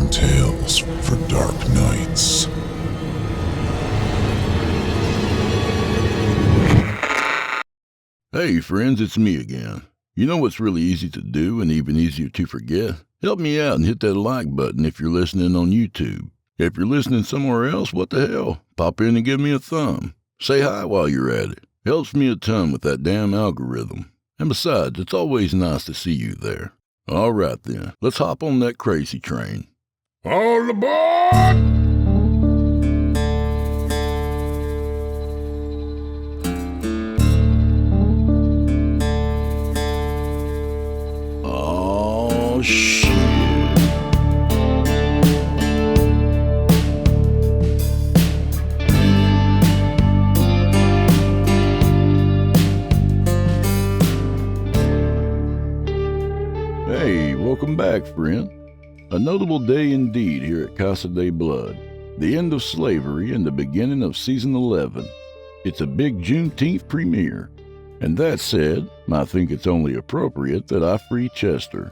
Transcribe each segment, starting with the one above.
Dark tales for dark nights. Hey friends, it's me again. You know what's really easy to do and even easier to forget? Help me out and hit that like button if you're listening on YouTube. If you're listening somewhere else, what the hell? Pop in and give me a thumb. Say hi while you're at it. Helps me a ton with that damn algorithm. And besides, it's always nice to see you there. All right then, let's hop on that crazy train. All aboard! Oh, shit. Hey, welcome back, friend. A notable day indeed here at Casa de Blood. The end of slavery and the beginning of season 11. It's a big Juneteenth premiere. And that said, I think it's only appropriate that I free Chester.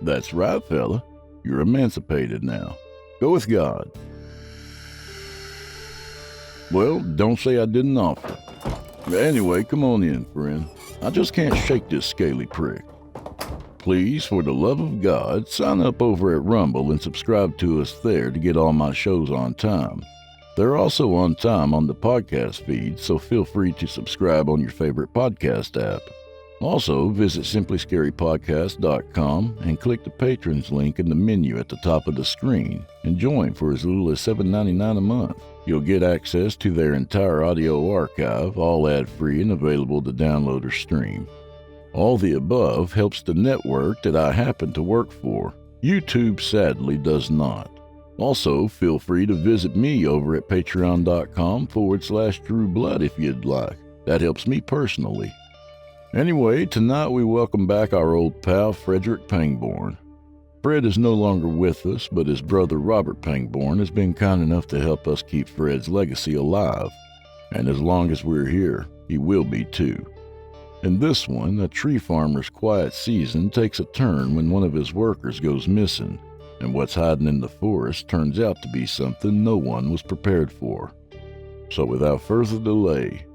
That's right, fella. You're emancipated now. Go with God. Well, don't say I didn't offer. Anyway, come on in, friend. I just can't shake this scaly prick. Please, for the love of God, sign up over at Rumble and subscribe to us there to get all my shows on time. They're also on time on the podcast feed, so feel free to subscribe on your favorite podcast app. Also, visit simplyscarypodcast.com and click the patrons link in the menu at the top of the screen and join for as little as $7.99 a month. You'll get access to their entire audio archive, all ad-free and available to download or stream. All the above helps the network that I happen to work for. YouTube sadly does not. Also, feel free to visit me over at patreon.com/DrewBlood if you'd like. That helps me personally. Anyway, tonight we welcome back our old pal Frederick Pangbourne. Fred is no longer with us, but his brother Robert Pangbourne has been kind enough to help us keep Fred's legacy alive. And as long as we're here, he will be too. In this one, a tree farmer's quiet season takes a turn when one of his workers goes missing, and what's hiding in the forest turns out to be something no one was prepared for. So without further delay,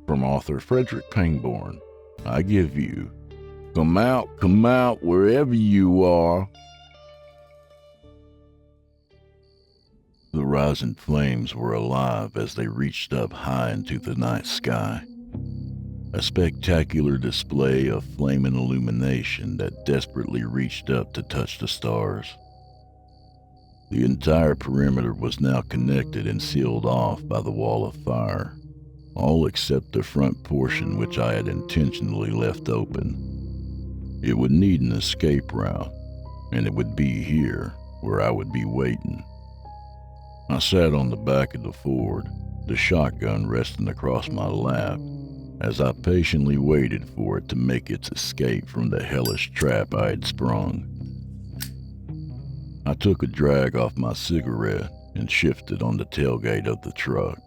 from author Frederick Pangbourne, I give you, come out, wherever you are. The rising flames were alive as they reached up high into the night sky. A spectacular display of flaming illumination that desperately reached up to touch the stars. The entire perimeter was now connected and sealed off by the wall of fire, all except the front portion which I had intentionally left open. It would need an escape route, and it would be here where I would be waiting. I sat on the back of the Ford, the shotgun resting across my lap, as I patiently waited for it to make its escape from the hellish trap I had sprung. I took a drag off my cigarette and shifted on the tailgate of the truck.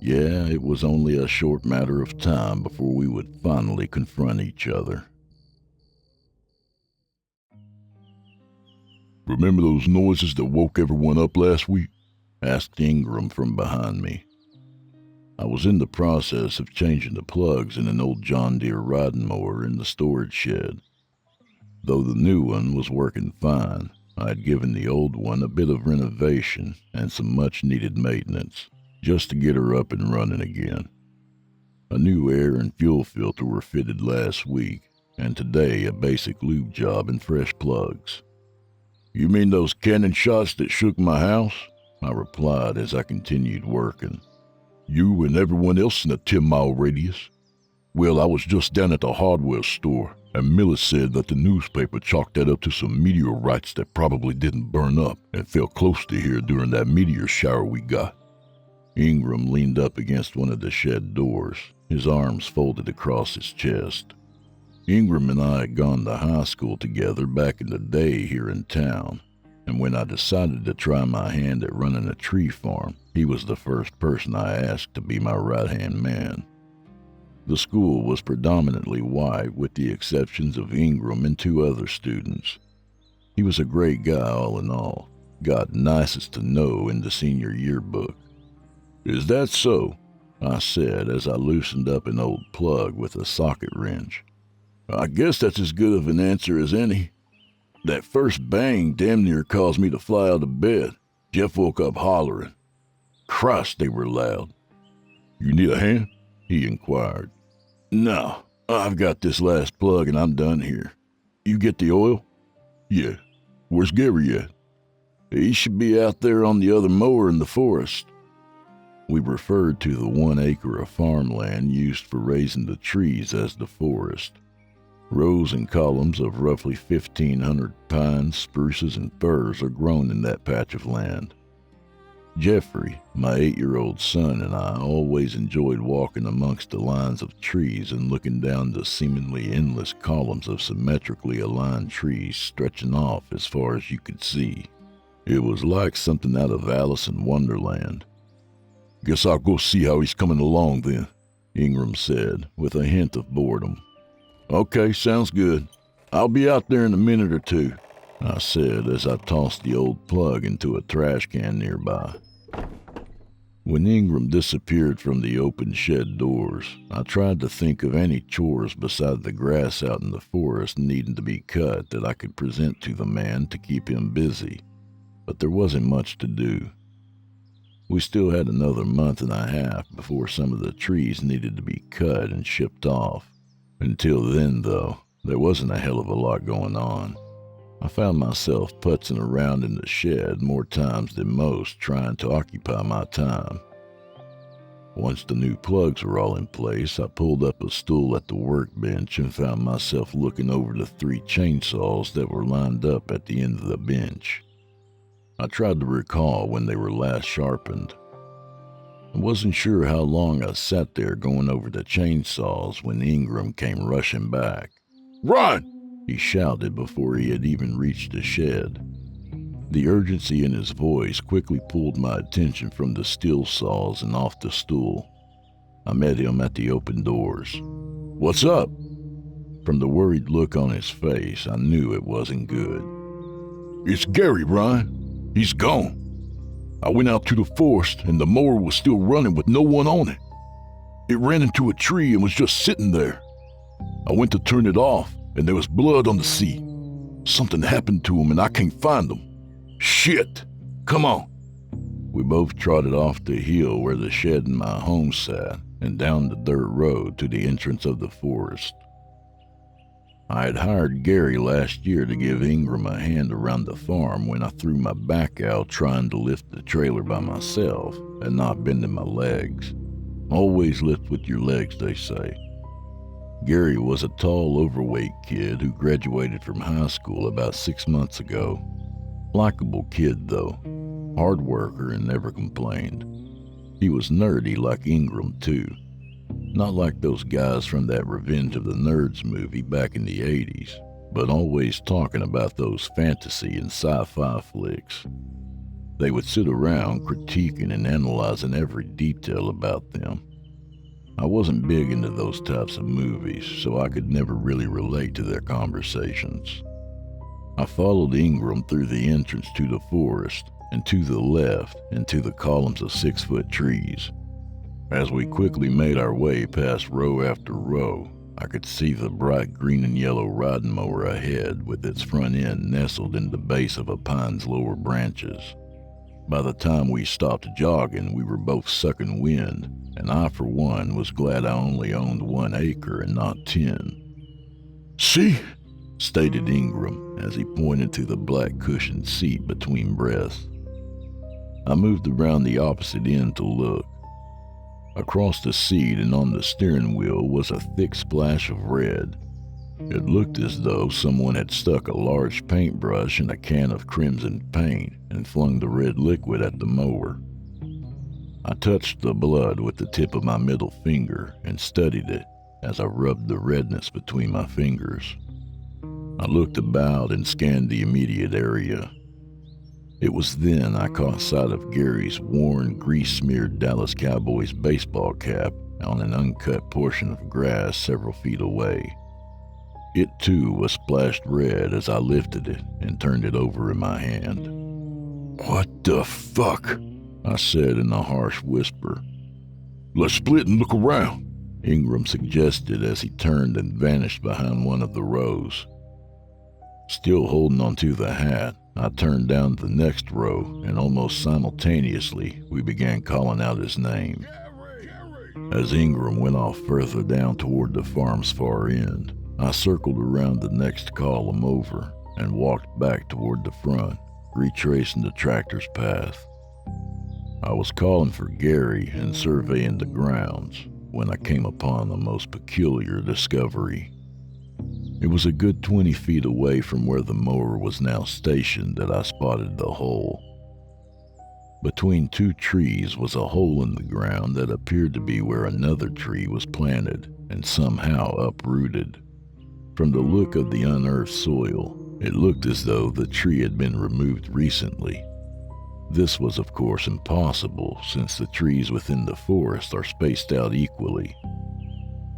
Yeah, it was only a short matter of time before we would finally confront each other. Remember those noises that woke everyone up last week? Asked Ingram from behind me. I was in the process of changing the plugs in an old John Deere riding mower in the storage shed. Though the new one was working fine, I had given the old one a bit of renovation and some much-needed maintenance, just to get her up and running again. A new air and fuel filter were fitted last week, and today a basic lube job and fresh plugs. You mean those cannon shots that shook my house? I replied as I continued working. You and everyone else in a 10-mile radius? Well, I was just down at the hardware store, and Miller said that the newspaper chalked that up to some meteorites that probably didn't burn up and fell close to here during that meteor shower we got. Ingram leaned up against one of the shed doors, his arms folded across his chest. Ingram and I had gone to high school together back in the day here in town, and when I decided to try my hand at running a tree farm, he was the first person I asked to be my right-hand man. The school was predominantly white with the exceptions of Ingram and two other students. He was a great guy all in all, got nicest to know in the senior yearbook. "Is that so?" I said as I loosened up an old plug with a socket wrench. "I guess that's as good of an answer as any. That first bang damn near caused me to fly out of bed. Jeff woke up hollering. Christ, they were loud." "You need a hand?" he inquired. "No, I've got this last plug and I'm done here. You get the oil?" "Yeah. Where's Gary at?" "He should be out there on the other mower in the forest." We referred to the 1 acre of farmland used for raising the trees as the forest. Rows and columns of roughly 1,500 pines, spruces, and firs are grown in that patch of land. Jeffrey, my 8-year-old son, and I always enjoyed walking amongst the lines of trees and looking down the seemingly endless columns of symmetrically aligned trees stretching off as far as you could see. It was like something out of Alice in Wonderland. "Guess I'll go see how he's coming along then," Ingram said, with a hint of boredom. "Okay, sounds good. I'll be out there in a minute or two," I said as I tossed the old plug into a trash can nearby. When Ingram disappeared from the open shed doors, I tried to think of any chores beside the grass out in the forest needing to be cut that I could present to the man to keep him busy, but there wasn't much to do. We still had another month and a half before some of the trees needed to be cut and shipped off. Until then, though, there wasn't a hell of a lot going on. I found myself putzing around in the shed more times than most, trying to occupy my time. Once the new plugs were all in place, I pulled up a stool at the workbench and found myself looking over the 3 chainsaws that were lined up at the end of the bench. I tried to recall when they were last sharpened. I wasn't sure how long I sat there going over the chainsaws when Ingram came rushing back. "Run!" he shouted before he had even reached the shed. The urgency in his voice quickly pulled my attention from the steel saws and off the stool. I met him at the open doors. "What's up?" From the worried look on his face, I knew it wasn't good. "It's Gary, Ryan. He's gone. I went out to the forest and the mower was still running with no one on it. It ran into a tree and was just sitting there. I went to turn it off and there was blood on the seat. Something happened to him and I can't find him. Shit! Come on." We both trotted off the hill where the shed and my home sat and down the dirt road to the entrance of the forest. I had hired Gary last year to give Ingram a hand around the farm when I threw my back out trying to lift the trailer by myself and not bending my legs. Always lift with your legs, they say. Gary was a tall, overweight kid who graduated from high school about 6 months ago. Likeable kid, though. Hard worker and never complained. He was nerdy like Ingram, too. Not like those guys from that Revenge of the Nerds movie back in the 80s, but always talking about those fantasy and sci-fi flicks. They would sit around critiquing and analyzing every detail about them. I wasn't big into those types of movies, so I could never really relate to their conversations. I followed Ingram through the entrance to the forest, and to the left into the columns of 6-foot trees. As we quickly made our way past row after row, I could see the bright green and yellow riding mower ahead with its front end nestled in the base of a pine's lower branches. By the time we stopped jogging, we were both sucking wind, and I, for one, was glad I only owned 1 acre and not 10. "See?" stated Ingram as he pointed to the black cushioned seat between breaths. I moved around the opposite end to look. Across the seat and on the steering wheel was a thick splash of red. It looked as though someone had stuck a large paintbrush in a can of crimson paint and flung the red liquid at the mower. I touched the blood with the tip of my middle finger and studied it as I rubbed the redness between my fingers. I looked about and scanned the immediate area. It was then I caught sight of Gary's worn, grease-smeared Dallas Cowboys baseball cap on an uncut portion of grass several feet away. It too was splashed red as I lifted it and turned it over in my hand. "What the fuck?" I said in a harsh whisper. "Let's split and look around," Ingram suggested as he turned and vanished behind one of the rows. Still holding onto the hat, I turned down the next row, and almost simultaneously, we began calling out his name. As Ingram went off further down toward the farm's far end, I circled around the next column over and walked back toward the front, retracing the tractor's path. I was calling for Gary and surveying the grounds when I came upon a most peculiar discovery. It was a good 20 feet away from where the mower was now stationed that I spotted the hole. Between two trees was a hole in the ground that appeared to be where another tree was planted and somehow uprooted. From the look of the unearthed soil, it looked as though the tree had been removed recently. This was of course impossible since the trees within the forest are spaced out equally.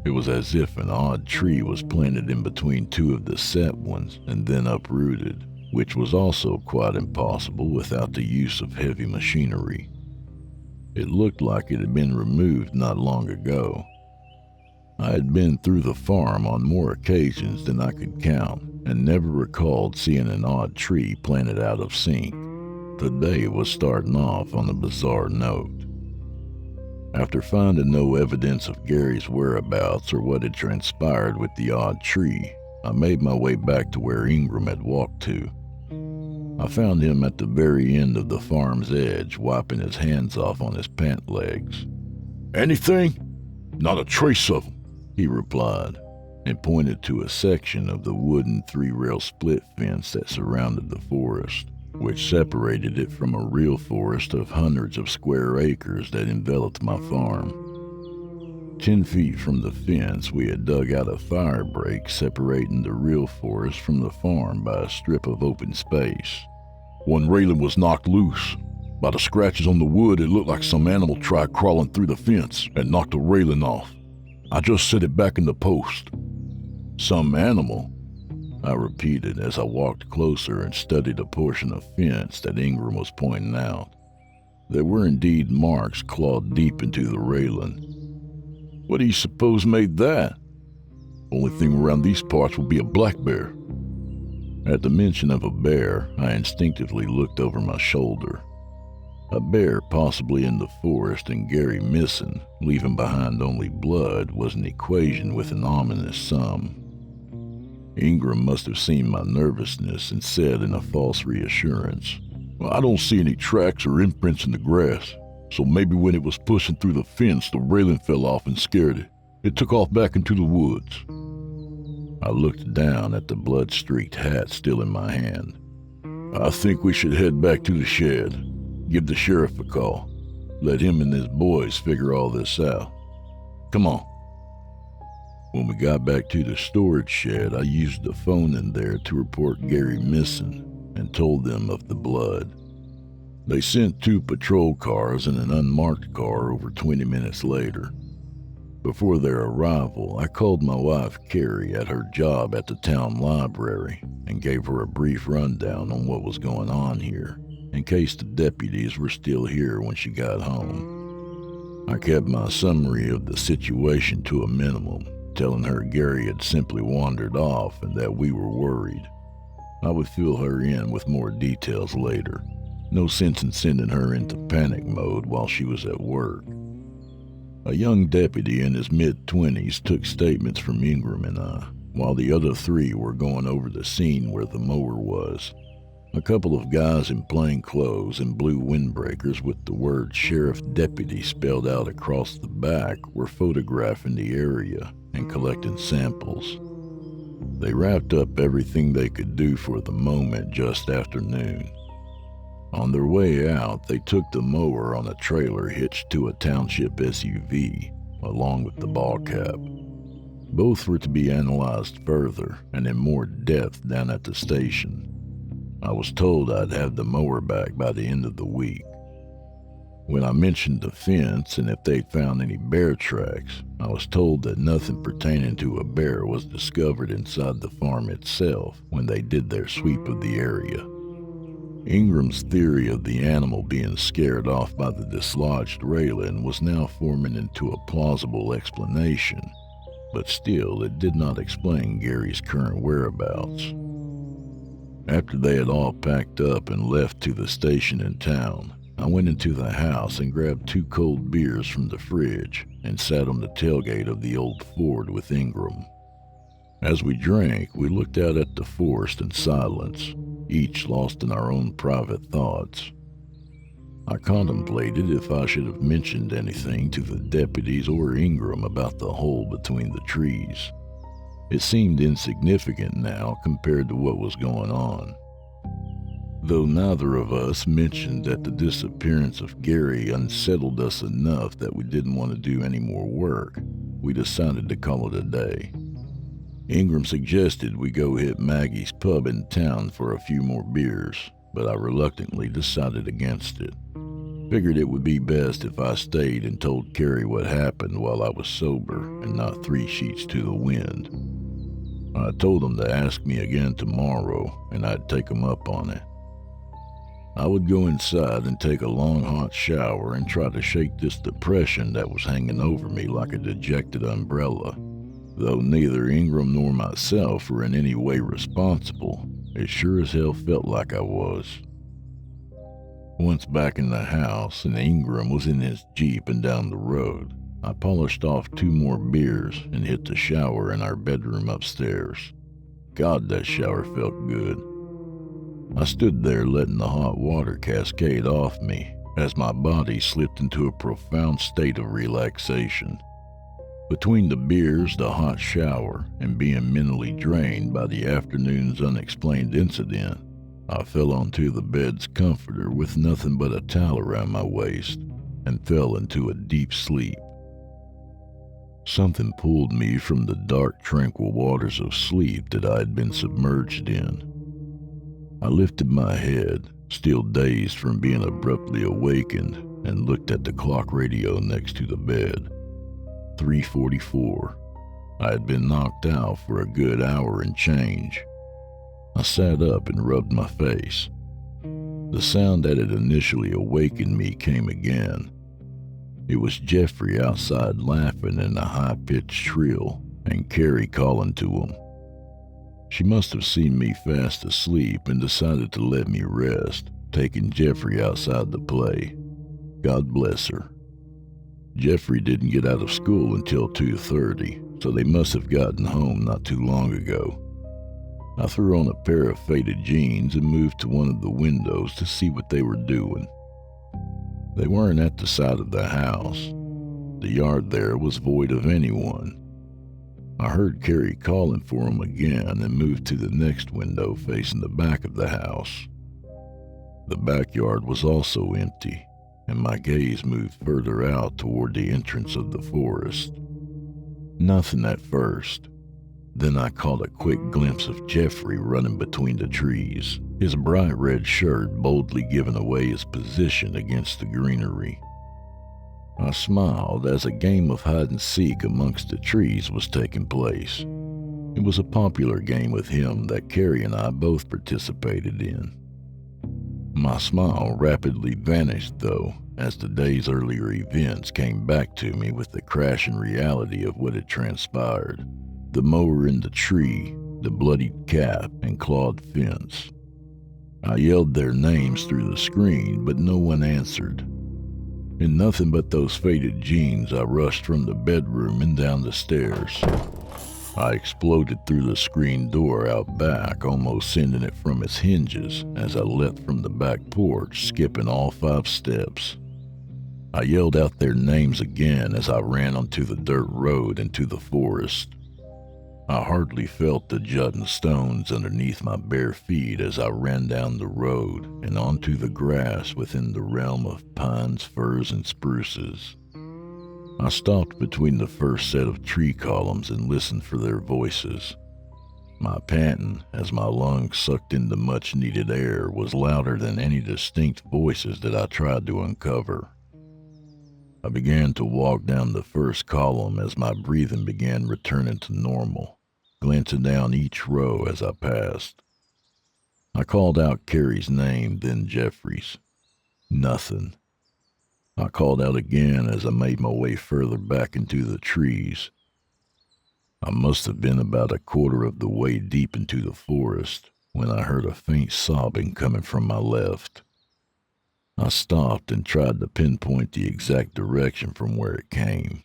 It was as if an odd tree was planted in between two of the set ones and then uprooted, which was also quite impossible without the use of heavy machinery. It looked like it had been removed not long ago. I had been through the farm on more occasions than I could count and never recalled seeing an odd tree planted out of sync. The day was starting off on a bizarre note. After finding no evidence of Gary's whereabouts or what had transpired with the odd tree, I made my way back to where Ingram had walked to. I found him at the very end of the farm's edge, wiping his hands off on his pant legs. "Anything? Not a trace of them," he replied, and pointed to a section of the wooden 3-rail split fence that surrounded the forest, which separated it from a real forest of hundreds of square acres that enveloped my farm. 10 feet from the fence, we had dug out a fire break separating the real forest from the farm by a strip of open space. "One railing was knocked loose. By the scratches on the wood, it looked like some animal tried crawling through the fence and knocked the railing off. I just set it back in the post." "Some animal?" I repeated as I walked closer and studied a portion of fence that Ingram was pointing out. There were indeed marks clawed deep into the railing. "What do you suppose made that?" "Only thing around these parts would be a black bear." At the mention of a bear, I instinctively looked over my shoulder. A bear possibly in the forest and Gary missing, leaving behind only blood, was an equation with an ominous sum. Ingram must have seen my nervousness and said in a false reassurance, "Well, I don't see any tracks or imprints in the grass, so maybe when it was pushing through the fence, the railing fell off and scared it. It took off back into the woods." I looked down at the blood-streaked hat still in my hand. "I think we should head back to the shed. Give the sheriff a call. Let him and his boys figure all this out. Come on." When we got back to the storage shed, I used the phone in there to report Gary missing and told them of the blood. They sent 2 patrol cars and an unmarked car over 20 minutes later. Before their arrival, I called my wife Carrie at her job at the town library and gave her a brief rundown on what was going on here, in case the deputies were still here when she got home. I kept my summary of the situation to a minimum, telling her Gary had simply wandered off and that we were worried. I would fill her in with more details later. No sense in sending her into panic mode while she was at work. A young deputy in his mid-20s took statements from Ingram and I, while the other 3 were going over the scene where the mower was. A couple of guys in plain clothes and blue windbreakers with the word Sheriff Deputy spelled out across the back were photographing the area and collecting samples. They wrapped up everything they could do for the moment just after noon. On their way out, they took the mower on a trailer hitched to a township SUV, along with the ball cap. Both were to be analyzed further and in more depth down at the station. I was told I'd have the mower back by the end of the week. When I mentioned the fence and if they'd found any bear tracks, I was told that nothing pertaining to a bear was discovered inside the farm itself when they did their sweep of the area. Ingram's theory of the animal being scared off by the dislodged railing was now forming into a plausible explanation, but still it did not explain Gary's current whereabouts. After they had all packed up and left to the station in town, I went into the house and grabbed 2 cold beers from the fridge and sat on the tailgate of the old Ford with Ingram. As we drank, we looked out at the forest in silence, each lost in our own private thoughts. I contemplated if I should have mentioned anything to the deputies or Ingram about the hole between the trees. It seemed insignificant now compared to what was going on. Though neither of us mentioned that the disappearance of Gary unsettled us enough that we didn't want to do any more work, we decided to call it a day. Ingram suggested we go hit Maggie's pub in town for a few more beers, but I reluctantly decided against it. Figured it would be best if I stayed and told Carrie what happened while I was sober and not 3 sheets to the wind. I told him to ask me again tomorrow and I'd take him up on it. I would go inside and take a long hot shower and try to shake this depression that was hanging over me like a dejected umbrella. Though neither Ingram nor myself were in any way responsible, it sure as hell felt like I was. Once back in the house and Ingram was in his Jeep and down the road, I polished off 2 more beers and hit the shower in our bedroom upstairs. God, that shower felt good. I stood there letting the hot water cascade off me as my body slipped into a profound state of relaxation. Between the beers, the hot shower, and being mentally drained by the afternoon's unexplained incident, I fell onto the bed's comforter with nothing but a towel around my waist and fell into a deep sleep. Something pulled me from the dark, tranquil waters of sleep that I had been submerged in. I lifted my head, still dazed from being abruptly awakened, and looked at the clock radio next to the bed. 3:44. I had been knocked out for a good hour and change. I sat up and rubbed my face. The sound that had initially awakened me came again. It was Jeffrey outside laughing in a high-pitched shrill, and Carrie calling to him. She must have seen me fast asleep and decided to let me rest, taking Jeffrey outside to play. God bless her. Jeffrey didn't get out of school until 2:30, so they must have gotten home not too long ago. I threw on a pair of faded jeans and moved to one of the windows to see what they were doing. They weren't at the side of the house. The yard there was void of anyone. I heard Carrie calling for him again and moved to the next window facing the back of the house. The backyard was also empty, and my gaze moved further out toward the entrance of the forest. Nothing at first. Then I caught a quick glimpse of Jeffrey running between the trees, his bright red shirt boldly giving away his position against the greenery. I smiled as a game of hide-and-seek amongst the trees was taking place. It was a popular game with him that Carrie and I both participated in. My smile rapidly vanished, though, as the day's earlier events came back to me with the crashing reality of what had transpired. The mower in the tree, the bloodied cap, and clawed fence. I yelled their names through the screen, but no one answered. In nothing but those faded jeans, I rushed from the bedroom and down the stairs. I exploded through the screen door out back, almost sending it from its hinges as I leapt from the back porch, skipping all 5 steps. I yelled out their names again as I ran onto the dirt road into the forest. I hardly felt the jutting stones underneath my bare feet as I ran down the road and onto the grass within the realm of pines, firs, and spruces. I stopped between the first set of tree columns and listened for their voices. My panting, as my lungs sucked in the much-needed air, was louder than any distinct voices that I tried to uncover. I began to walk down the first column as my breathing began returning to normal, glancing down each row as I passed. I called out Carrie's name, then Jeffrey's. Nothing. I called out again as I made my way further back into the trees. I must have been about a quarter of the way deep into the forest when I heard a faint sobbing coming from my left. I stopped and tried to pinpoint the exact direction from where it came.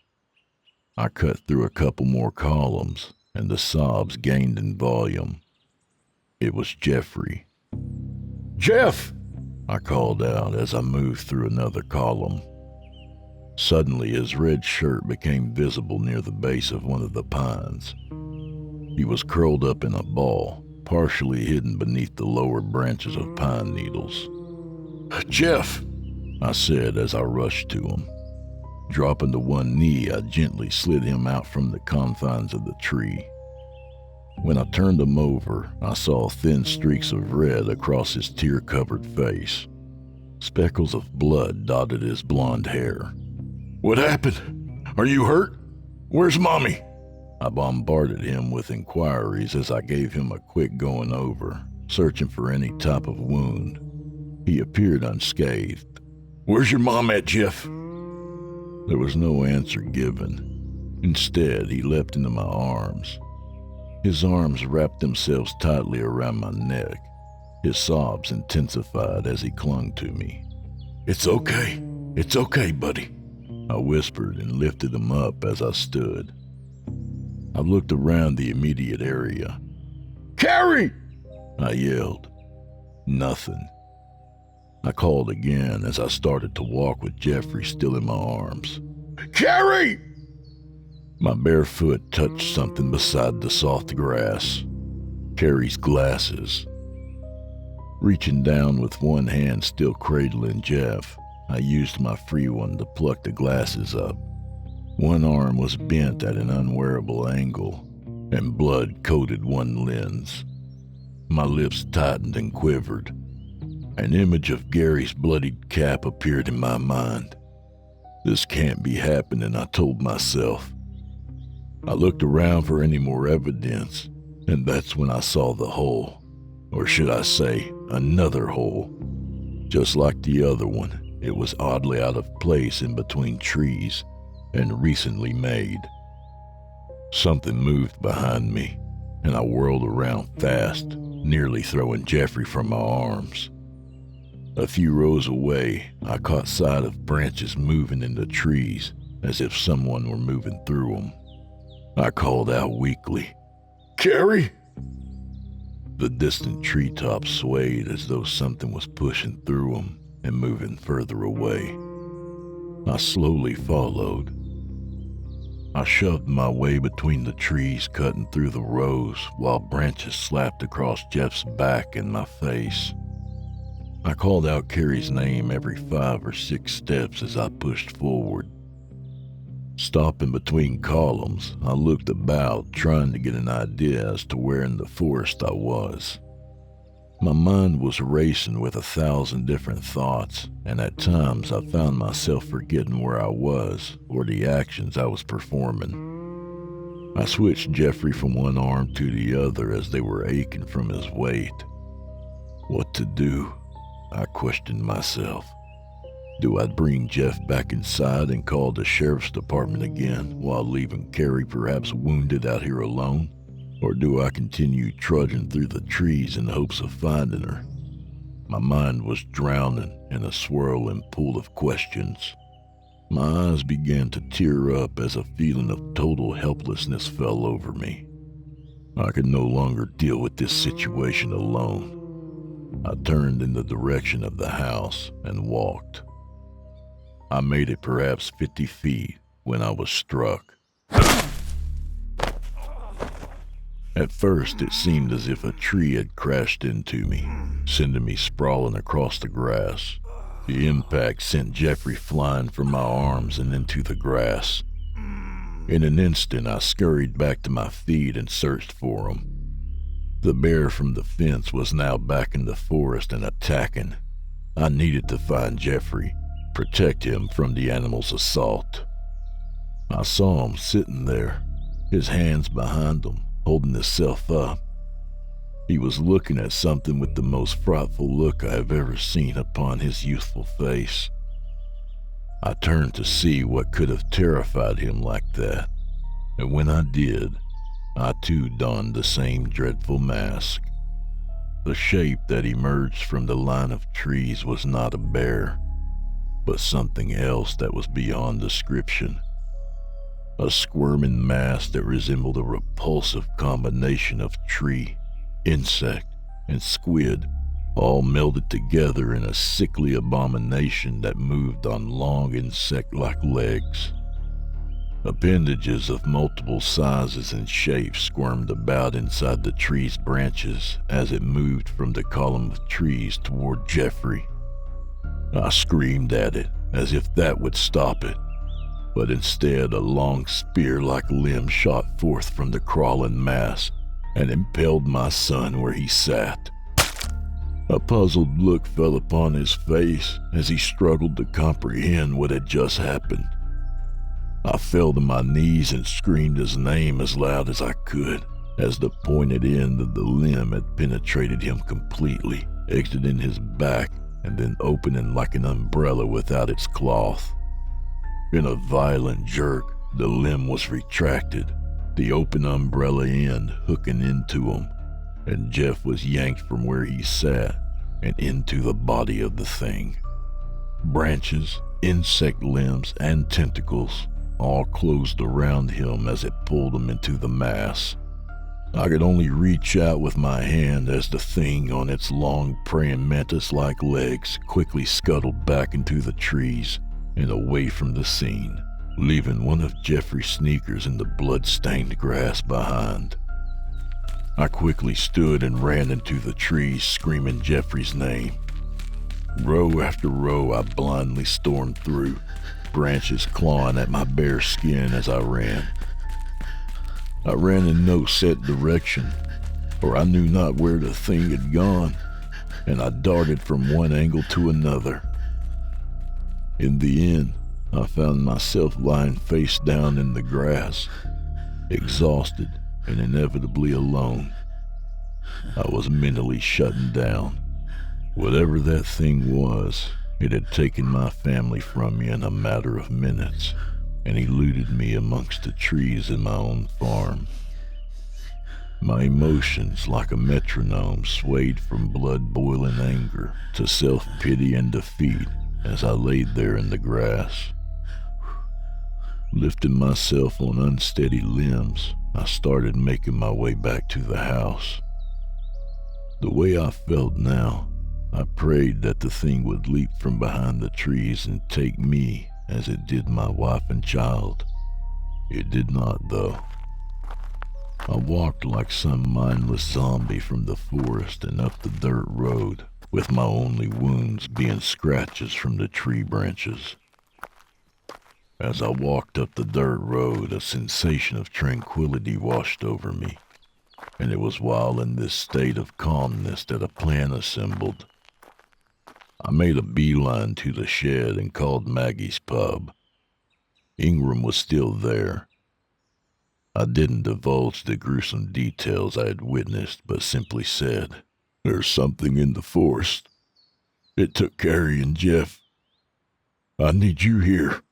I cut through a couple more columns, and the sobs gained in volume. It was Jeffrey. "Jeff!" I called out as I moved through another column. Suddenly, his red shirt became visible near the base of one of the pines. He was curled up in a ball, partially hidden beneath the lower branches of pine needles. "Jeff!" I said as I rushed to him. Dropping to one knee, I gently slid him out from the confines of the tree. When I turned him over, I saw thin streaks of red across his tear-covered face. Speckles of blood dotted his blonde hair. "What happened? Are you hurt? Where's Mommy?" I bombarded him with inquiries as I gave him a quick going over, searching for any type of wound. He appeared unscathed. "Where's your mom at, Jeff?" There was no answer given. Instead, he leapt into my arms. His arms wrapped themselves tightly around my neck. His sobs intensified as he clung to me. It's okay, buddy," I whispered and lifted him up as I stood. I looked around the immediate area. "Carrie!" I yelled. Nothing. I called again as I started to walk with Jeffrey still in my arms. "Carrie!" My bare foot touched something beside the soft grass. Carrie's glasses. Reaching down with one hand still cradling Jeff, I used my free one to pluck the glasses up. One arm was bent at an unwearable angle, and blood coated one lens. My lips tightened and quivered. An image of Gary's bloodied cap appeared in my mind. This can't be happening, I told myself. I looked around for any more evidence, and that's when I saw the hole. Or should I say, another hole. Just like the other one, it was oddly out of place in between trees and recently made. Something moved behind me, and I whirled around fast, nearly throwing Jeffrey from my arms. A few rows away, I caught sight of branches moving in the trees as if someone were moving through them. I called out weakly, "Carrie!" The distant treetops swayed as though something was pushing through them and moving further away. I slowly followed. I shoved my way between the trees, cutting through the rows while branches slapped across Jeff's back and my face. I called out Carrie's name every 5 or 6 steps as I pushed forward. Stopping between columns, I looked about, trying to get an idea as to where in the forest I was. My mind was racing with 1,000 different thoughts, and at times I found myself forgetting where I was or the actions I was performing. I switched Jeffrey from one arm to the other as they were aching from his weight. What to do? I questioned myself. Do I bring Jeff back inside and call the sheriff's department again while leaving Carrie perhaps wounded out here alone? Or do I continue trudging through the trees in hopes of finding her? My mind was drowning in a swirling pool of questions. My eyes began to tear up as a feeling of total helplessness fell over me. I could no longer deal with this situation alone. I turned in the direction of the house and walked. I made it perhaps 50 feet when I was struck. At first, it seemed as if a tree had crashed into me, sending me sprawling across the grass. The impact sent Jeffrey flying from my arms and into the grass. In an instant, I scurried back to my feet and searched for him. The bear from the fence was now back in the forest and attacking. I needed to find Jeffrey. protect him from the animal's assault. I saw him sitting there, his hands behind him, holding himself up. He was looking at something with the most frightful look I have ever seen upon his youthful face. I turned to see what could have terrified him like that, and when I did, I too donned the same dreadful mask. The shape that emerged from the line of trees was not a bear, but something else that was beyond description. A squirming mass that resembled a repulsive combination of tree, insect, and squid, all melded together in a sickly abomination that moved on long insect-like legs. Appendages of multiple sizes and shapes squirmed about inside the tree's branches as it moved from the column of trees toward Jeffrey. I screamed at it as if that would stop it, but instead a long spear-like limb shot forth from the crawling mass and impaled my son where he sat. A puzzled look fell upon his face as he struggled to comprehend what had just happened. I fell to my knees and screamed his name as loud as I could, as the pointed end of the limb had penetrated him completely, exiting his back and then opening like an umbrella without its cloth. In a violent jerk, the limb was retracted, the open umbrella end hooking into him, and Jeff was yanked from where he sat and into the body of the thing. Branches, insect limbs, and tentacles all closed around him as it pulled him into the mass. I could only reach out with my hand as the thing on its long praying mantis-like legs quickly scuttled back into the trees and away from the scene, leaving one of Jeffrey's sneakers in the blood-stained grass behind. I quickly stood and ran into the trees, screaming Jeffrey's name. Row after row I blindly stormed through, branches clawing at my bare skin as I ran. I ran in no set direction, for I knew not where the thing had gone, and I darted from one angle to another. In the end, I found myself lying face down in the grass, exhausted and inevitably alone. I was mentally shutting down. Whatever that thing was, it had taken my family from me in a matter of minutes and eluded me amongst the trees in my own farm. My emotions, like a metronome, swayed from blood-boiling anger to self-pity and defeat as I laid there in the grass. Lifting myself on unsteady limbs, I started making my way back to the house. The way I felt now, I prayed that the thing would leap from behind the trees and take me as it did my wife and child. It did not, though. I walked like some mindless zombie from the forest and up the dirt road, with my only wounds being scratches from the tree branches. As I walked up the dirt road, a sensation of tranquility washed over me, and it was while in this state of calmness that a plan assembled. I made a beeline to the shed and called Maggie's pub. Ingram was still there. I didn't divulge the gruesome details I had witnessed, but simply said, "There's something in the forest. It took Carrie and Jeff. I need you here."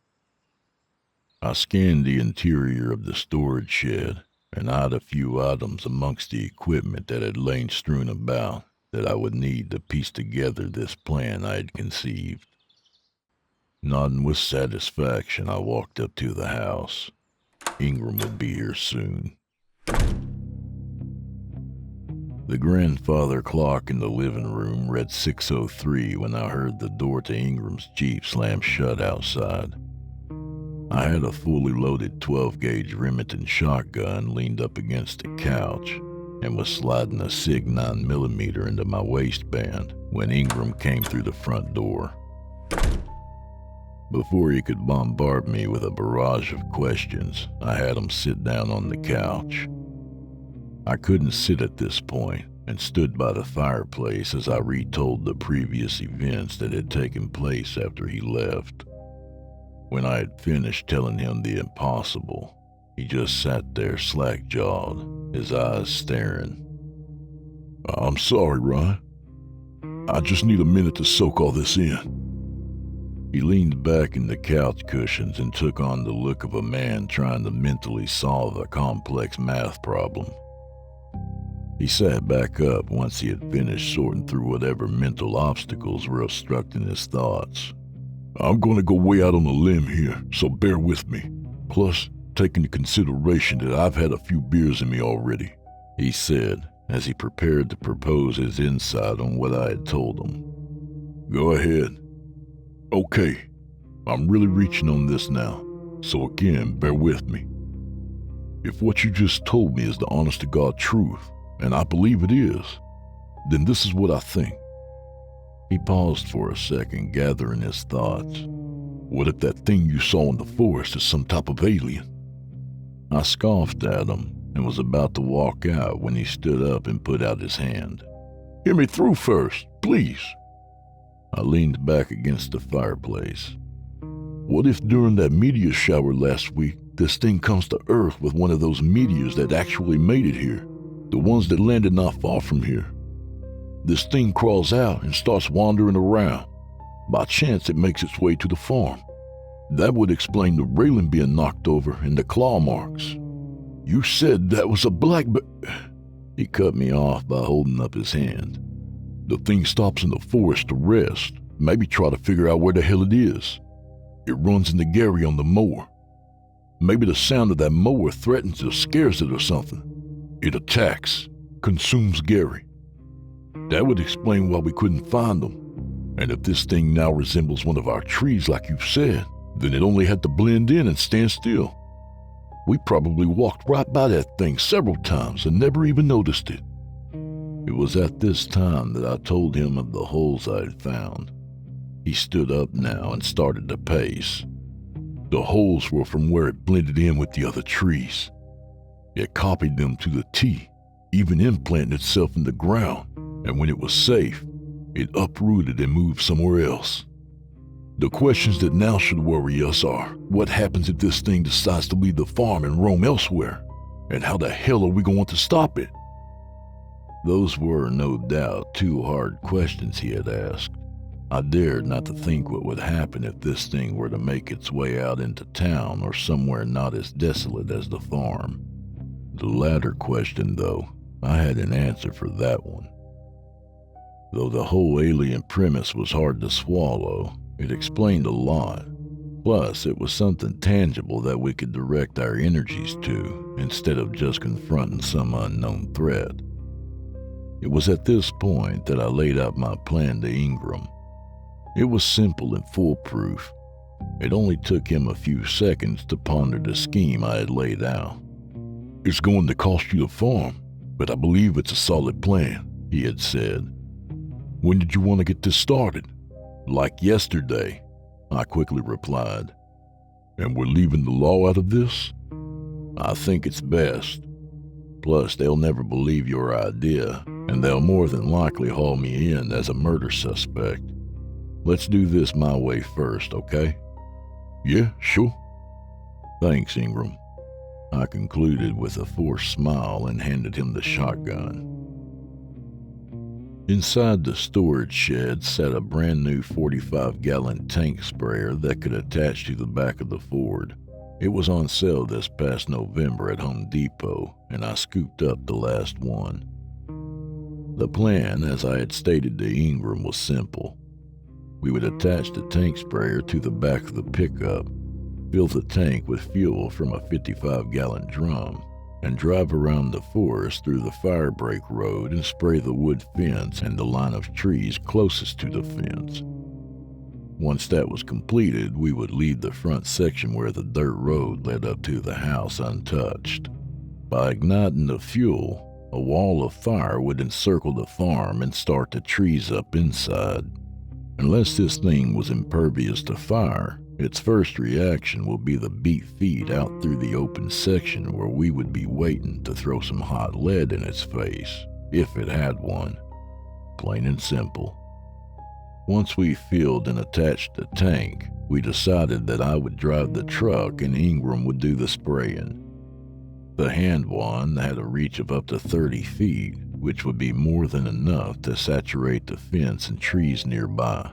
I scanned the interior of the storage shed and eyed a few items amongst the equipment that had lain strewn about that I would need to piece together this plan I had conceived. Nodding with satisfaction, I walked up to the house. Ingram would be here soon. The grandfather clock in the living room read 6:03 when I heard the door to Ingram's Jeep slam shut outside. I had a fully loaded 12-gauge Remington shotgun leaned up against the couch and was sliding a SIG 9mm into my waistband when Ingram came through the front door. Before he could bombard me with a barrage of questions, I had him sit down on the couch. I couldn't sit at this point, and stood by the fireplace as I retold the previous events that had taken place after he left. When I had finished telling him the impossible, he just sat there slack-jawed, his eyes staring. "I'm sorry, Ryan. I just need a minute to soak all this in." He leaned back in the couch cushions and took on the look of a man trying to mentally solve a complex math problem. He sat back up once he had finished sorting through whatever mental obstacles were obstructing his thoughts. "I'm going to go way out on a limb here, so bear with me. Plus, take into consideration that I've had a few beers in me already," he said as he prepared to propose his insight on what I had told him. "Go ahead." "Okay, I'm really reaching on this now, so again, bear with me. If what you just told me is the honest-to-God truth, and I believe it is, then this is what I think." He paused for a second, gathering his thoughts. "What if that thing you saw in the forest is some type of alien?" I scoffed at him and was about to walk out when he stood up and put out his hand. "Hear me through first, please." I leaned back against the fireplace. "What if during that meteor shower last week, this thing comes to Earth with one of those meteors that actually made it here, the ones that landed not far from here? This thing crawls out and starts wandering around. By chance, it makes its way to the farm. That would explain the railing being knocked over and the claw marks. You said that was a black bear." He cut me off by holding up his hand. "The thing stops in the forest to rest, maybe try to figure out where the hell it is. It runs into Gary on the mower. Maybe the sound of that mower threatens or scares it or something. It attacks, consumes Gary. That would explain why we couldn't find him. And if this thing now resembles one of our trees like you've said, then it only had to blend in and stand still. We probably walked right by that thing several times and never even noticed it." It was at this time that I told him of the holes I had found. He stood up now and started to pace. "The holes were from where it blended in with the other trees. It copied them to the T, even implanted itself in the ground, and when it was safe, it uprooted and moved somewhere else. The questions that now should worry us are, what happens if this thing decides to leave the farm and roam elsewhere? And how the hell are we going to stop it?" Those were, no doubt, two hard questions he had asked. I dared not to think what would happen if this thing were to make its way out into town or somewhere not as desolate as the farm. The latter question, though, I had an answer for that one. Though the whole alien premise was hard to swallow, it explained a lot. Plus, it was something tangible that we could direct our energies to instead of just confronting some unknown threat. It was at this point that I laid out my plan to Ingram. It was simple and foolproof. It only took him a few seconds to ponder the scheme I had laid out. "It's going to cost you the farm, but I believe it's a solid plan," he had said. "When did you want to get this started?" "Like yesterday," I quickly replied. "And we're leaving the law out of this?" "I think it's best. Plus, they'll never believe your idea, and they'll more than likely haul me in as a murder suspect. Let's do this my way first, okay?" "Yeah, sure." "Thanks, Ingram," I concluded with a forced smile and handed him the shotgun. Inside the storage shed sat a brand new 45-gallon tank sprayer that could attach to the back of the Ford. It was on sale this past November at Home Depot, and I scooped up the last one. The plan, as I had stated to Ingram, was simple. We would attach the tank sprayer to the back of the pickup, fill the tank with fuel from a 55-gallon drum, and drive around the forest through the firebreak road and spray the wood fence and the line of trees closest to the fence. Once that was completed, we would leave the front section where the dirt road led up to the house untouched. By igniting the fuel, a wall of fire would encircle the farm and start the trees up inside. Unless this thing was impervious to fire, its first reaction will be the beat feet out through the open section where we would be waiting to throw some hot lead in its face. if it had one. Plain and simple. Once we filled and attached the tank, we decided that I would drive the truck and Ingram would do the spraying. The hand wand had a reach of up to 30 feet, which would be more than enough to saturate the fence and trees nearby.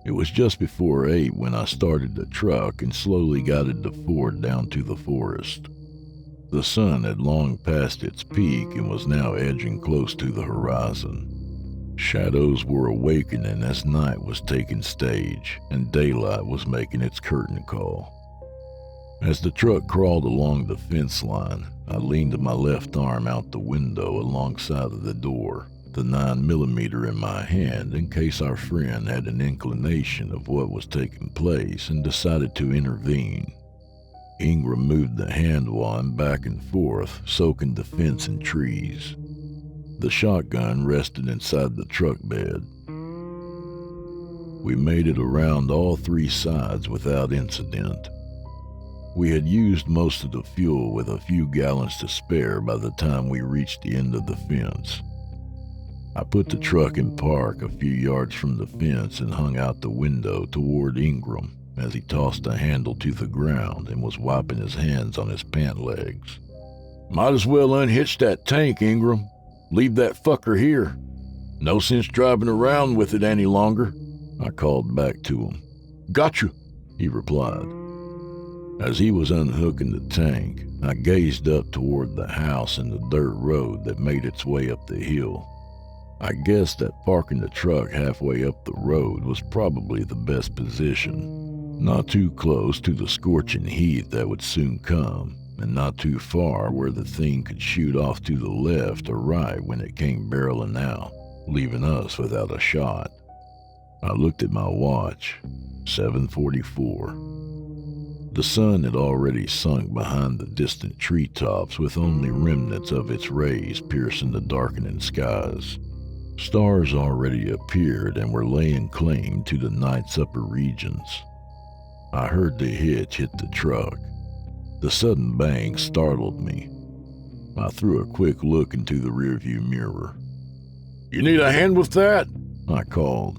It was just before 8 when I started the truck and slowly guided the Ford down to the forest. The sun had long passed its peak and was now edging close to the horizon. Shadows were awakening as night was taking stage and daylight was making its curtain call. As the truck crawled along the fence line, I leaned my left arm out the window alongside of the door, the 9mm in my hand in case our friend had an inclination of what was taking place and decided to intervene. Ingram moved the hand wand back and forth, soaking the fence and trees. The shotgun rested inside the truck bed. We made it around all 3 sides without incident. We had used most of the fuel with a few gallons to spare by the time we reached the end of the fence. I put the truck in park a few yards from the fence and hung out the window toward Ingram as he tossed a handle to the ground and was wiping his hands on his pant legs. "Might as well unhitch that tank, Ingram. Leave that fucker here. No sense driving around with it any longer," I called back to him. "Gotcha," he replied. As he was unhooking the tank, I gazed up toward the house and the dirt road that made its way up the hill. I guessed that parking the truck halfway up the road was probably the best position. Not too close to the scorching heat that would soon come, and not too far where the thing could shoot off to the left or right when it came barreling out, leaving us without a shot. I looked at my watch, 7:44. The sun had already sunk behind the distant treetops with only remnants of its rays piercing the darkening skies. Stars already appeared and were laying claim to the night's upper regions. I heard the hitch hit the truck. The sudden bang startled me. I threw a quick look into the rearview mirror. "You need a hand with that?" I called.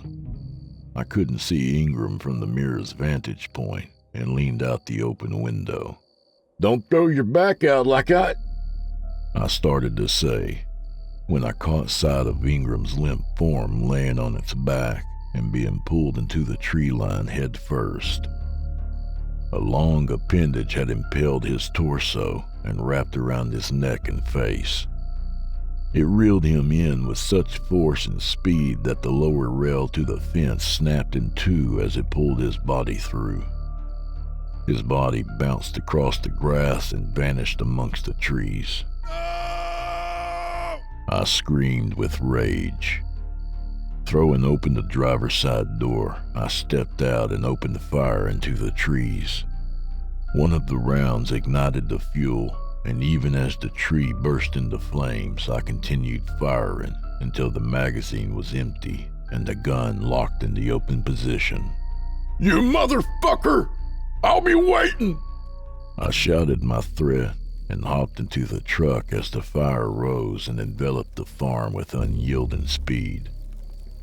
I couldn't see Ingram from the mirror's vantage point and leaned out the open window. "Don't throw your back out like I started to say, when I caught sight of Ingram's limp form laying on its back and being pulled into the tree line head first. A long appendage had impaled his torso and wrapped around his neck and face. It reeled him in with such force and speed that the lower rail to the fence snapped in two as it pulled his body through. His body bounced across the grass and vanished amongst the trees. I screamed with rage. Throwing open the driver's side door, I stepped out and opened fire into the trees. One of the rounds ignited the fuel, and even as the tree burst into flames, I continued firing until the magazine was empty and the gun locked in the open position. "You motherfucker! I'll be waiting!" I shouted my threat and hopped into the truck as the fire rose and enveloped the farm with unyielding speed.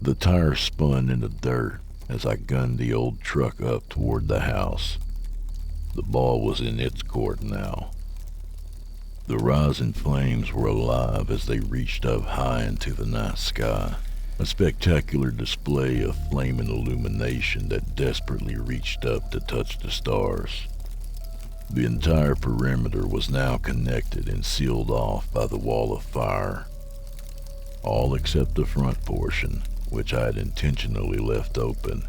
The tires spun in the dirt as I gunned the old truck up toward the house. The ball was in its court now. The rising flames were alive as they reached up high into the night sky, a spectacular display of flaming illumination that desperately reached up to touch the stars. The entire perimeter was now connected and sealed off by the wall of fire, all except the front portion, which I had intentionally left open.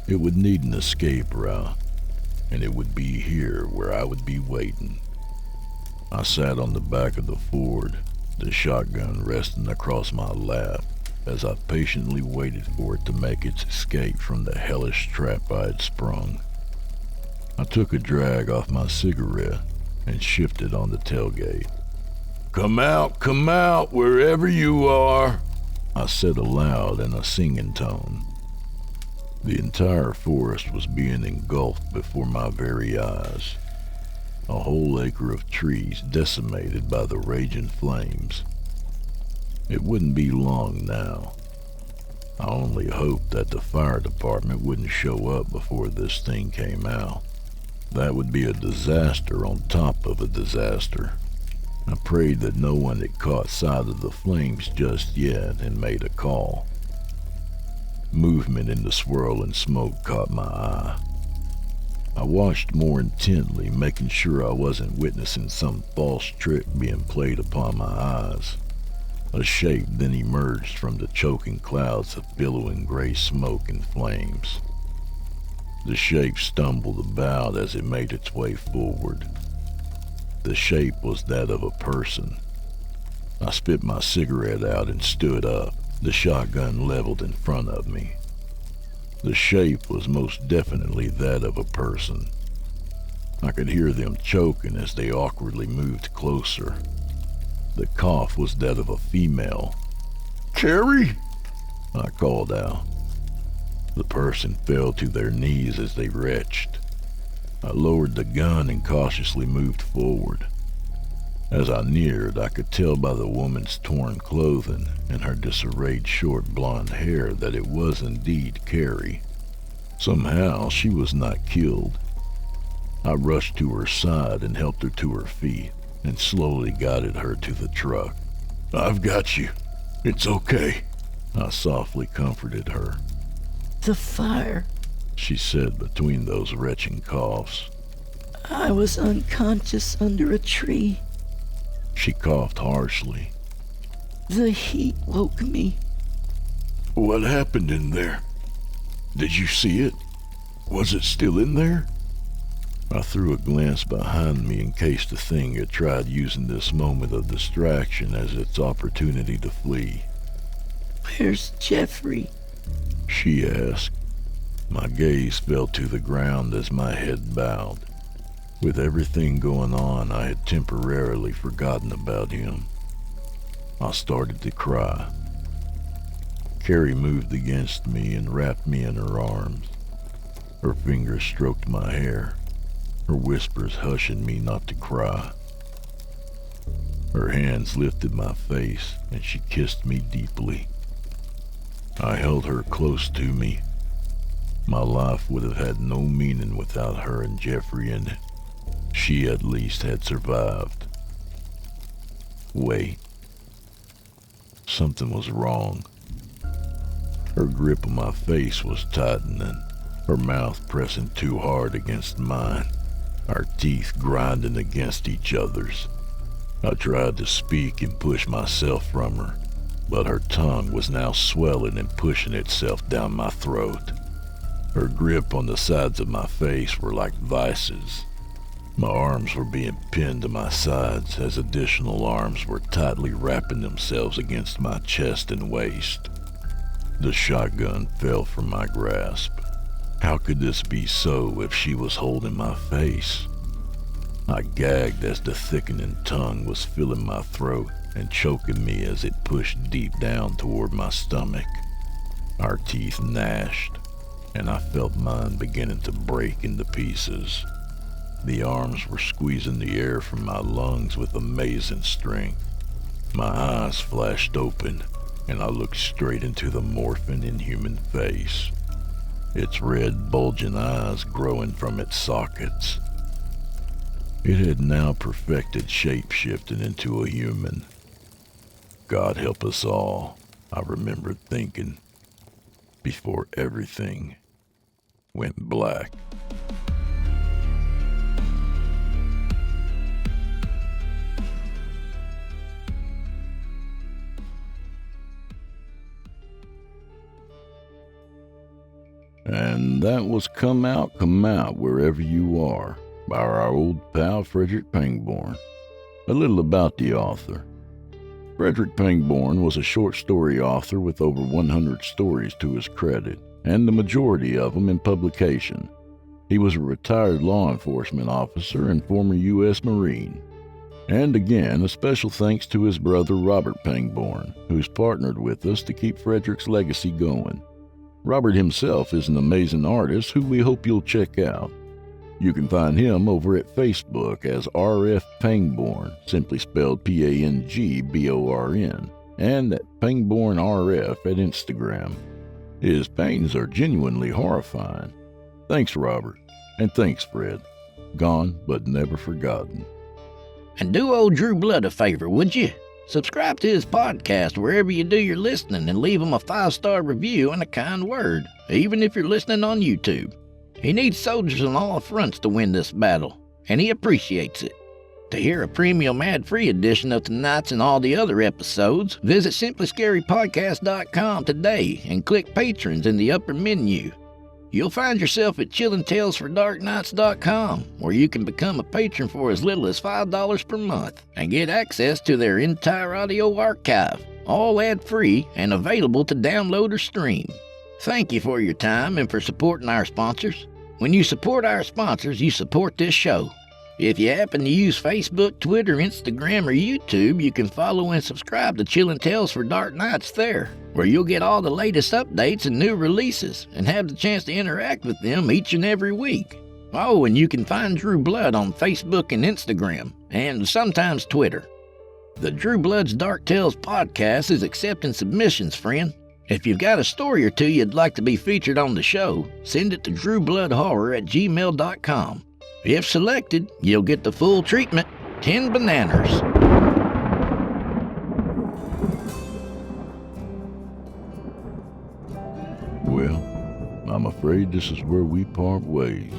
It would need an escape route, and it would be here where I would be waiting. I sat on the back of the Ford, the shotgun resting across my lap, as I patiently waited for it to make its escape from the hellish trap I had sprung. I took a drag off my cigarette and shifted on the tailgate. Come out, wherever you are," I said aloud in a singing tone. The entire forest was being engulfed before my very eyes. a whole acre of trees decimated by the raging flames. It wouldn't be long now. I only hoped that the fire department wouldn't show up before this thing came out. That would be a disaster on top of a disaster. I prayed that no one had caught sight of the flames just yet and made a call. Movement in the swirling smoke caught my eye. I watched more intently, making sure I wasn't witnessing some false trick being played upon my eyes. A shape then emerged from the choking clouds of billowing gray smoke and flames. The shape stumbled about as it made its way forward. The shape was that of a person. I spit my cigarette out and stood up, the shotgun leveled in front of me. The shape was most definitely that of a person. I could hear them choking as they awkwardly moved closer. The cough was that of a female. "Carrie!" I called out. The person fell to their knees as they retched. I lowered the gun and cautiously moved forward. As I neared, I could tell by the woman's torn clothing and her disarrayed short blonde hair that it was indeed Carrie. Somehow, she was not killed. I rushed to her side and helped her to her feet and slowly guided her to the truck. "I've got you. It's okay," I softly comforted her. "The fire," she said between those retching coughs. "I was unconscious under a tree. She coughed harshly. The heat woke me." "What happened in there? Did you see it? Was it still in there?" I threw a glance behind me in case the thing had tried using this moment of distraction as its opportunity to flee. "Where's Jeffrey?" she asked. My gaze fell to the ground as my head bowed. With everything going on, I had temporarily forgotten about him. I started to cry. Carrie moved against me and wrapped me in her arms. Her fingers stroked my hair, her whispers hushing me not to cry. Her hands lifted my face and she kissed me deeply. I held her close to me. My life would have had no meaning without her and Jeffrey in it. She at least had survived. Wait. Something was wrong. Her grip on my face was tightening, her mouth pressing too hard against mine, our teeth grinding against each other's. I tried to speak and push myself from her, but her tongue was now swelling and pushing itself down my throat. Her grip on the sides of my face were like vices. My arms were being pinned to my sides as additional arms were tightly wrapping themselves against my chest and waist. The shotgun fell from my grasp. How could this be so if she was holding my face? I gagged as the thickening tongue was filling my throat and choking me as it pushed deep down toward my stomach. Our teeth gnashed, and I felt mine beginning to break into pieces. The arms were squeezing the air from my lungs with amazing strength. My eyes flashed open, and I looked straight into the morphing inhuman face, its red bulging eyes growing from its sockets. It had now perfected shape-shifting into a human. God help us all, I remembered thinking, before everything went black. And that was Come Out, Wherever You Are, by our old pal Frederick Pangbourne. A little about the author. Frederick Pangbourne was a short story author with over 100 stories to his credit, and the majority of them in publication. He was a retired law enforcement officer and former U.S. Marine. And again, a special thanks to his brother Robert Pangbourne, who's partnered with us to keep Frederick's legacy going. Robert himself is an amazing artist who we hope you'll check out. You can find him over at Facebook as R.F. Pangbourne, simply spelled Pangborn, and at Pangbourne RF at Instagram. His paintings are genuinely horrifying. Thanks, Robert, and thanks, Fred. Gone but never forgotten. And do old Drew Blood a favor, would you? Subscribe to his podcast wherever you do your listening and leave him a 5-star review and a kind word, even if you're listening on YouTube. He needs soldiers on all fronts to win this battle, and he appreciates it. To hear a premium ad-free edition of tonight's and all the other episodes, visit simplyscarypodcast.com today and click Patrons in the upper menu. You'll find yourself at chillingtalesfordarknights.com, where you can become a patron for as little as $5 per month and get access to their entire audio archive, all ad-free and available to download or stream. Thank you for your time and for supporting our sponsors. When you support our sponsors, you support this show. If you happen to use Facebook, Twitter, Instagram, or YouTube, you can follow and subscribe to Chillin' Tales for Dark Nights there, where you'll get all the latest updates and new releases and have the chance to interact with them each and every week. Oh, and you can find Drew Blood on Facebook and Instagram, and sometimes Twitter. The Drew Blood's Dark Tales podcast is accepting submissions, friend. If you've got a story or two you'd like to be featured on the show, send it to drewbloodhorror@gmail.com. If selected, you'll get the full treatment, 10 bananas. Well, I'm afraid this is where we part ways,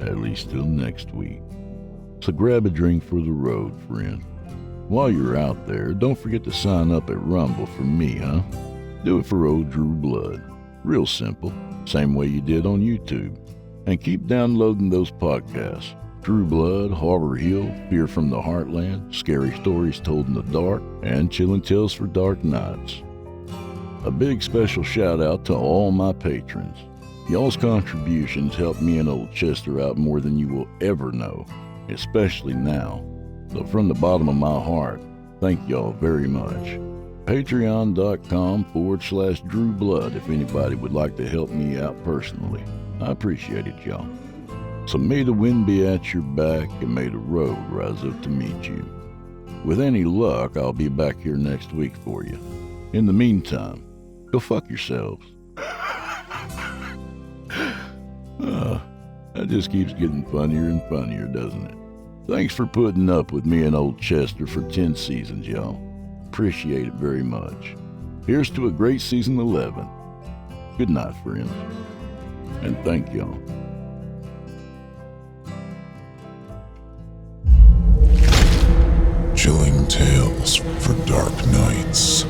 at least till next week. So grab a drink for the road, friend. While you're out there, don't forget to sign up at Rumble for me, huh? Do it for old Drew Blood. Real simple, same way you did on YouTube. And keep downloading those podcasts. Drew Blood, Horror Hill, Fear from the Heartland, Scary Stories Told in the Dark, and Chillin' Tales for Dark Nights. A big special shout out to all my patrons. Y'all's contributions help me and old Chester out more than you will ever know, especially now. So from the bottom of my heart, thank y'all very much. Patreon.com/Drew Blood if anybody would like to help me out personally. I appreciate it, y'all. So may the wind be at your back and may the road rise up to meet you. With any luck, I'll be back here next week for you. In the meantime, go fuck yourselves. That just keeps getting funnier and funnier, doesn't it? Thanks for putting up with me and old Chester for 10 seasons, y'all. Appreciate it very much. Here's to a great season 11. Good night, friends. And thank y'all. Chilling Tales for Dark Nights.